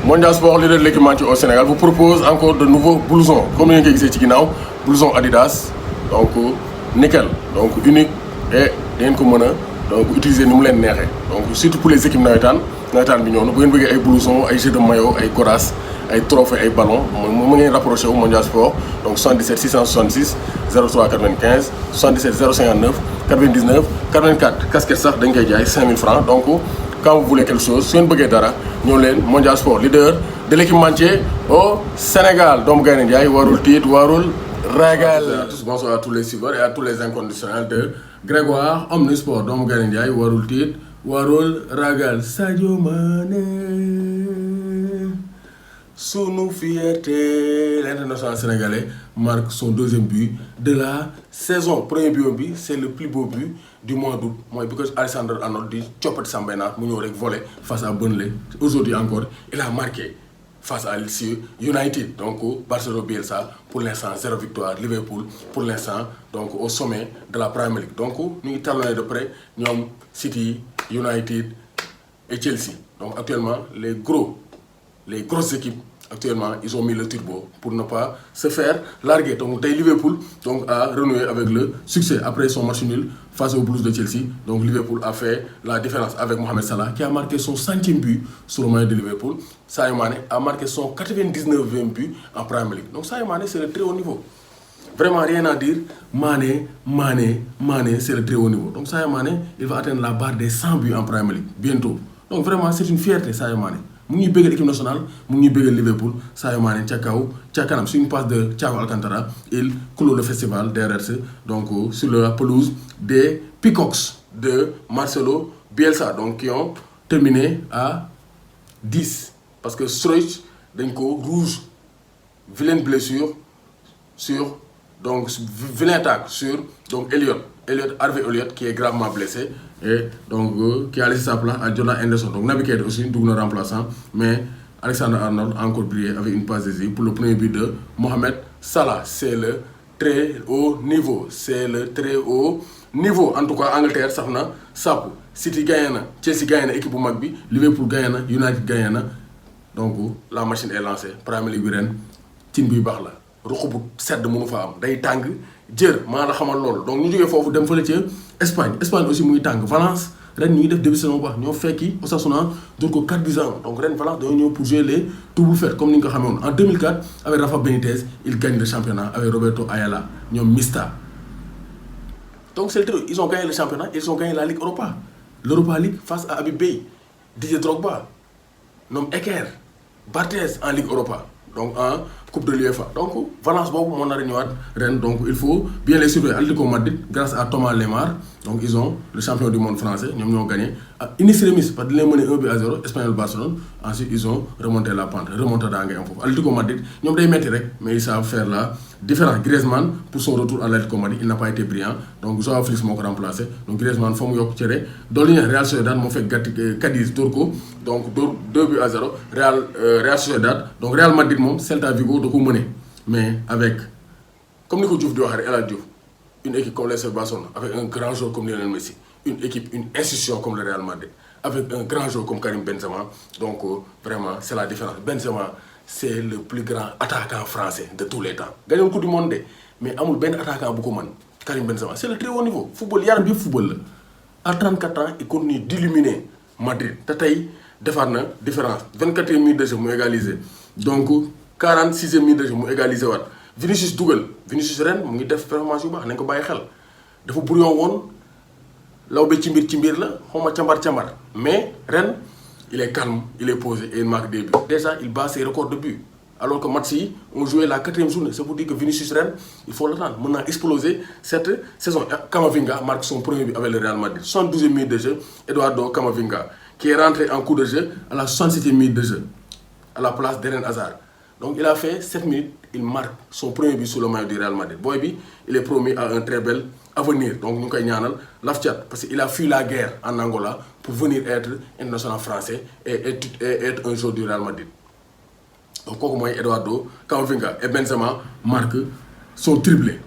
Mondial Sport, leader de l'équipementier au Sénégal, vous propose encore de nouveaux blousons. Comme vous voyez ici, blouson Adidas, donc nickel, donc unique et bien commun, donc utilisé nous les nerfs. Donc surtout pour les équipes naïtan mignon, vous voyez des blousons, des jeux de maillot, des corasses, des trophées, des ballons. Vous pouvez rapprocher au Mondial Sport, donc 77 666 03 95, 77 059 99 84. Casquette ça, 5 000 francs. Donc quand vous voulez quelque chose, si vous voulez dara, nous sommes Mondial Sport, leader de l'équipementier au Sénégal. Donc, Warul Tit, Warul Ragal. Bonsoir à tous les suiveurs et à tous les inconditionnels de Grégoire Omnisport. Donc, Warul Tit, Warul Ragal. Sadio Mané, sous nos fiertés, l'international sénégalais marque son deuxième but de la saison. Premier but, c'est le plus beau but du mois d'août. Moi, parce que Alexandre Arnold dit Chopet Sambena, nous avons volé face à Burnley. Aujourd'hui encore, il a marqué face à Leeds United. Donc, Barcelone Bielsa, pour l'instant, 0 victoire. Liverpool, pour l'instant, donc au sommet de la Premier League. Donc, nous talonnons de près, nous avons City, United et Chelsea. Donc, actuellement, les grosses équipes, actuellement, ils ont mis le turbo pour ne pas se faire larguer. Donc, Liverpool a renoué avec le succès après son match nul face aux Blues de Chelsea. Donc, Liverpool a fait la différence avec Mohamed Salah qui a marqué son 5e but sur le maillot de Liverpool. Sadio Mané a marqué son 99e but en Premier League. Donc, Sadio Mané, c'est le très haut niveau. Vraiment rien à dire. Mané, c'est le très haut niveau. Donc, Sadio Mané, il va atteindre la barre des 100 buts en Premier League bientôt. Donc, vraiment, c'est une fierté, Sadio Mané. Nous avons l'équipe nationale, nous avons Liverpool, Sadio Mané, Tchakao, sur une passe de Thiago Alcantara, il clôt le festival DRRC, donc sur la pelouse des Peacocks de Marcelo Bielsa, donc qui ont terminé à 10. Parce que Stroich, rouge, vilaine blessure sur, donc vilaine attaque sur donc Harvey Elliott qui est gravement blessé et donc qui a laissé sa place à Jonathan Henderson. Donc Naby Keita aussi double remplaçant, mais Alexander Arnold a encore brillé avec une passe décisive pour le premier but de Mohamed Salah. C'est le très haut niveau. C'est le très haut niveau. En tout cas, Angleterre, Safna, Sapo, City gagne, Chelsea gagne, équipe bu mag bi, Liverpool gagne, United gagne. Donc la machine est lancée. Premier League bi ren tin bi bax la. Ruq bu sedd mënu fa am day tàng jër maa la xamal loolu donc ñu jógee foofu dem fële ca Espagne aussi muy tàng Valence ren ñu ngi def début saison bu baax ñoo fekki Osasuna dóor ko 4-1 donc ren Valence dañoo ñëw pour jouer les double fête comme ni nga ko xamee woon en 2004 avec Rafa Benitez il gagne le championnat avec Roberto Ayala ñoom Mista. Donc c'est le truc, ils ont gagné le championnat, ils ont gagné la Ligue Europa, l'Europa League face à Habib Beye, Didier Drogba, ñoom Eker, Barthez en Ligue Europa. Donc en Coupe de l'UEFA. Donc Valence Bob, mon donc il faut bien les surveiller. Atlético Madrid, grâce à Thomas Lemar, donc ils ont le champion du monde français, ils ont gagné. In extremis, parce qu'ils ont mené 1-0, Espagnol Barcelone. Ensuite, ils ont remonté la pente, remonté dans le Atlético Madrid, ils ont des mètres, mais ils savent faire la différence. Griezmann, pour son retour à l'Atlético Madrid, il n'a pas été brillant. Donc Joao Félix m'a remplacé. Donc Griezmann, il faut que tiré. Dolin, Real Sociedad, m'a fait Cadiz, Turco. Donc 2-0. Real Sociedad. Donc Real Madrid, Celta Vigo, de mener. Mais avec, comme Nico Diouf dit, une équipe comme l'FC Barcelone, avec un grand joueur comme Lionel Messi, une équipe, une institution comme le Real Madrid, avec un grand joueur comme Karim Benzema. Donc vraiment, c'est la différence. Benzema, c'est le plus grand attaquant français de tous les temps. Gagné le coup du monde, mais il y a un attaquant beaucoup de Karim Benzema. C'est le très haut niveau. Football, il y a un bien football. À 34 ans, il continue d'illuminer Madrid. Tataï, défendre la différence. 24e minute de jeu, il égalisé. Donc, 46e minute de jeu, il égalisé. Vinicius Dougal, Vinicius Ren, il a fait une performance, il a fait un peu brouillon. Là où il est mais Ren, il est calme, il est posé et il marque des buts. Déjà, il bat ses records de buts. Alors que Matsi, on jouait la 4e journée. C'est pour dire que Vinicius Ren, il faut l'attendre. Maintenant, exploser cette saison. Kamavinga marque son premier but avec le Real Madrid. 72e minute de jeu, Eduardo Kamavinga, qui est rentré en coup de jeu à la 67e minute de jeu, à la place d'Eden Hazard. Donc il a fait 7 minutes, il marque son premier but sur le maillot du Real Madrid. Boybi, il est promis à un très bel avenir. Donc nous avons l'Afchat, parce qu'il a fui la guerre en Angola pour venir être international français et être un joueur du Real Madrid. Donc comme moi, Eduardo Camavinga et Benzema marquent son triplé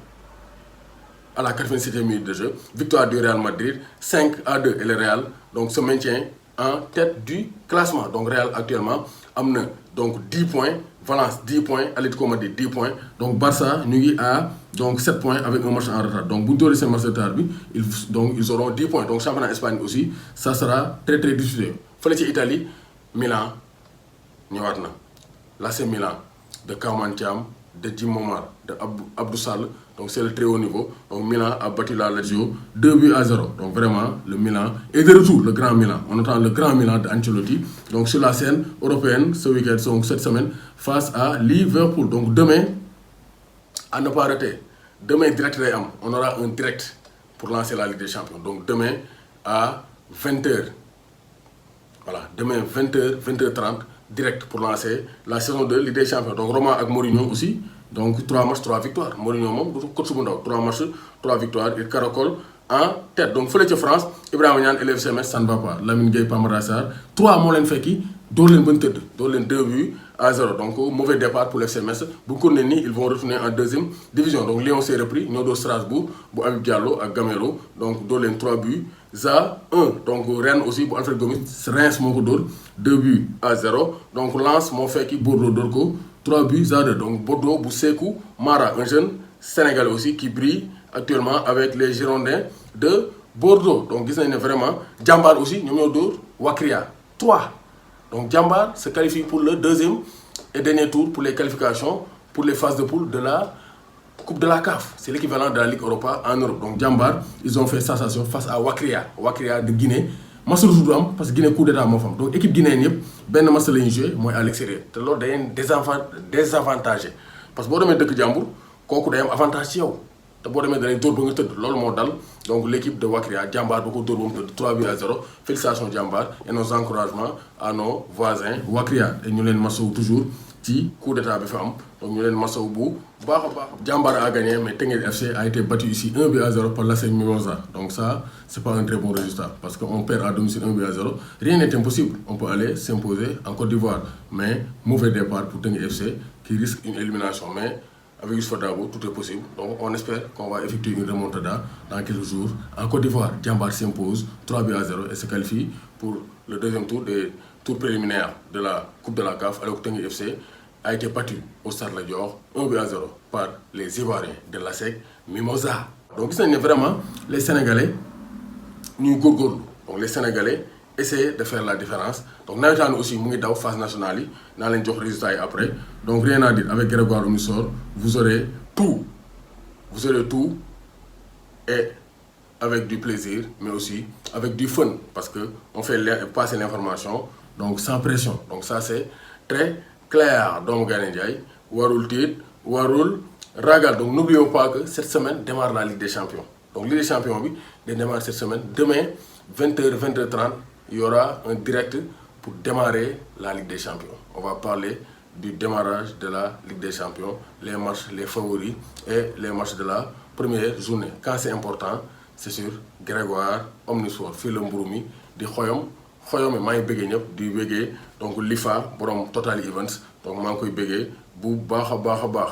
à la 87e minute de jeu. Victoire du Real Madrid, 5-2 et le Real donc se maintient en tête du classement. Donc Real actuellement amna donc 10 points, Valence 10 points, Atlético Madrid 10 points. Donc Barça nous est à donc 7 points avec un match en retard. Donc bu ñu match de retard donc ils auront 10 points. Donc championnat Espagne aussi, ça sera très difficile. Fële ci Italie, Milan ñëwaat na. Là c'est Milan de Kaman Thiam, de Jim Momar, de Abdou Sall. Donc c'est le très haut niveau. Donc Milan a battu la Lazio 2-0. Donc vraiment, le Milan est de retour, le grand Milan. On entend le grand Milan d'Ancelotti. Donc sur la scène européenne, ce week-end, donc cette semaine, face à Liverpool. Donc demain, à ne pas rater, demain direct, on aura un direct pour lancer la Ligue des Champions. Donc demain à 20h. Voilà, demain 20h, 20h30, direct pour lancer la saison 2 Ligue des Champions. Donc Roma avec Mourinho aussi. Donc 3 matchs, 3 victoires. Mourinho, coach 3 matchs, 3 victoires. Il caracole en tête. Donc, il faut France, Ibrahima Niane et le FCMS, ça ne va pas. Lamine Gueye, Pamara Sarr, 3 mots feki, Dolen 2 buts à 0. Donc, mauvais départ pour le FCMS. Beaucoup de ils vont retourner en deuxième division. Donc, Lyon s'est repris, Nodo Strasbourg, Abib Diallo à Gamero. Donc, Dolen 3 buts à 1. Donc, Rennes aussi, pour Alfred Gomis, Reims, Mongodor, 2 buts à 0. Donc, Lens, Monfeki, Bordeaux, Dorco. 3 buts à 2. Donc Bordeaux, Boussekou, Mara, un jeune Sénégalais aussi qui brille actuellement avec les Girondins de Bordeaux. Donc vous voyez vraiment, Djambar aussi, nous Wakria. 3. Donc Djambar se qualifie pour le deuxième et dernier tour pour les qualifications, pour les phases de poule de la Coupe de la CAF. C'est l'équivalent de la Ligue Europa en Europe. Donc Djambar, ils ont fait sensation face à Wakria. Wakria de Guinée. Match retour am parce que Guinée coup d'état moo fam donc équipe guinéenne yëpp benn match la ñuy joué mooy à l'extérieur te loolu day désavantagé parce que boo demee dëkk jàmbur kooku day am avantage ci yow te boo demee danay dóor ba nga tëdd loolu moo dal donc l'équipe de Wakria Djambar ba ko dóor ba mu tëdd 3 buts à 0 félicitations Djambar et nos encouragements à nos voisins Wakria et ñu leen masawu toujours ci coup d'état bi fa am donc ñu leen masawu bu baax a baax. Djambar a gagné mais Teungueth FC a été battu ici 1 but à 0 par l'ASC Mimosa. Donc ça, c'est pas un très bon résultat parce qu'on perd à domicile 1 but à 0. Rien n'est impossible. On peut aller s'imposer en Côte d'Ivoire. Mais mauvais départ pour Teungueth FC qui risque une élimination. Mais avec Youssoupha Dabo, tout est possible. Donc on espère qu'on va effectuer une remontada dans quelques jours. En Côte d'Ivoire, Djambar s'impose 3 buts à 0 et se qualifie pour le deuxième tour des tours préliminaires de la Coupe de la CAF alors que Teungueth FC a été battu au Stade Lat Dior 1 but à 0 par les Ivoiriens de l'ASC Mimosa. Donc c'est vraiment les Sénégalais nous góorgóorlu. Donc les Sénégalais essaient de faire la différence. Donc nawetaan aussi mu ngi daw phase nationale yi naa leen jox résultats yi après. Donc rien à dire avec Grégoire Oumisor, vous aurez tout et avec du plaisir mais aussi avec du fun parce que on fait passer l'information donc sans pression. Donc ça c'est très clair. Donc Gana Ndiaye warul tiit warul ragal. Donc n'oublions pas que cette semaine démarre la Ligue des Champions. Donc Ligue des Champions oui, démarre cette semaine. Demain 20h 20h30 il y aura un direct pour démarrer la Ligue des Champions. On va parler du démarrage de la Ligue des Champions, les matchs, les favoris et les matchs de la première journée. Quand c'est important, c'est sur Grégoire Omnisport fii la mburu mi di xoyom maa ngi bëggee ñëpp di bëggee donc Lifa borom Total Events donc maa ngi koy bëggee bu baax a baax.